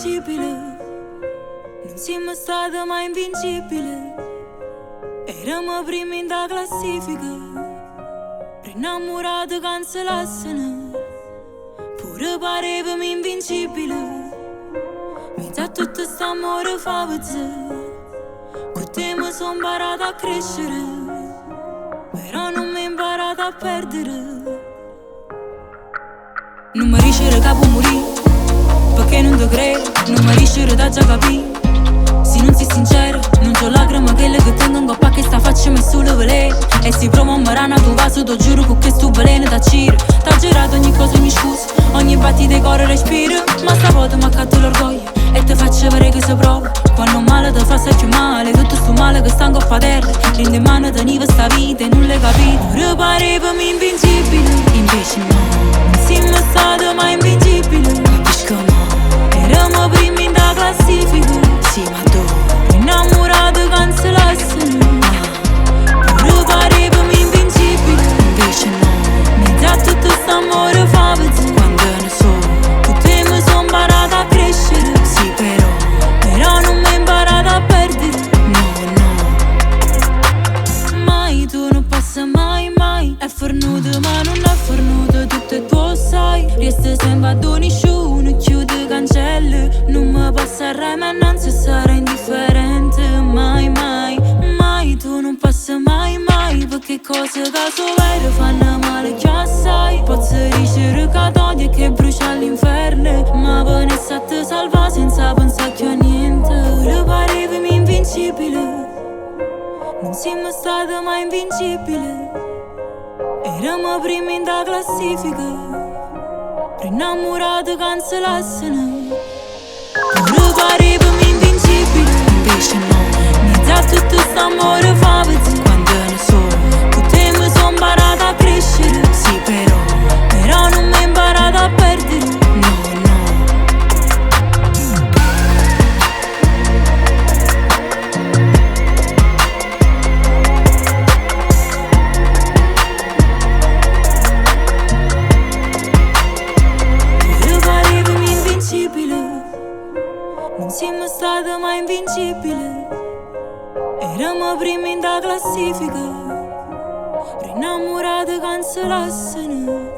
invincibile. Non siamo stati mai invincibili. Eravamo primi in da classifica, innamorati cancellassero. Pure parevamo invincibili. Mezzo a tutto st'amore fa pezzo. Con te mi sono imparato a crescere, però non mi ho imparato a perdere. Non mi riuscire che può morire, perché non ti credo. Non mi riuscire da già capire. Se non sei sincero, non c'ho lacrime quelle che tengo in coppa, che sta faccia me solo veleno. E si prova un marana tu vaso, ti giuro con che sto veleno da ciro. T'ha girato ogni cosa, ogni scusa, ogni battita di cuore respiro. Ma stavolta mi accatto l'orgoglio e ti faccio vedere che si prova. Quando male ti fa sai più male, tutto sto male che sta in coppa terra. Prende in mano teniva sta vita e non l'hai capito. Pure parevamo invincibili, invece no, non siamo stati mai invincibili. Capisco no, eravamo primi in da classifica. Sì ma tu, innamorati cancellassero. Pure parevamo invincibili, invece no, mezzo a tutto st'amore fa pezzo. Quando ne so, con te mi sono imparato a crescere. Sì però non mi ho imparato a perdere. No, no. Mai tu non passa mai, mai. È fornuto ma non è fornuto, tutto e tu sai. Resta sempre ad ogni show, non chiude cancelli. Non mi passerai ma non si sarà indifferente. Mai, mai, mai tu non passa mai, mai. Perché cose caso vero fanno male che assai. Posso dicere che odio e che brucia all'inferno, ma venisse a te salva senza pensare che a niente. Pure parevamo invincibili, non siamo stati mai invincibili. Eravamo primi in da classifica, innamorati cancellassero. Pure parevamo invincibili, invece no, mezzo a tutto st'amore fa pezzo. Quando ne so, con te mi sono imparato a crescere. Sì però non mi ho imparato a perdere. No, no. Pure parevamo invincibili, non siamo stati mai invincibili. Eravamo primi in da classifica, innamorati cancellassero.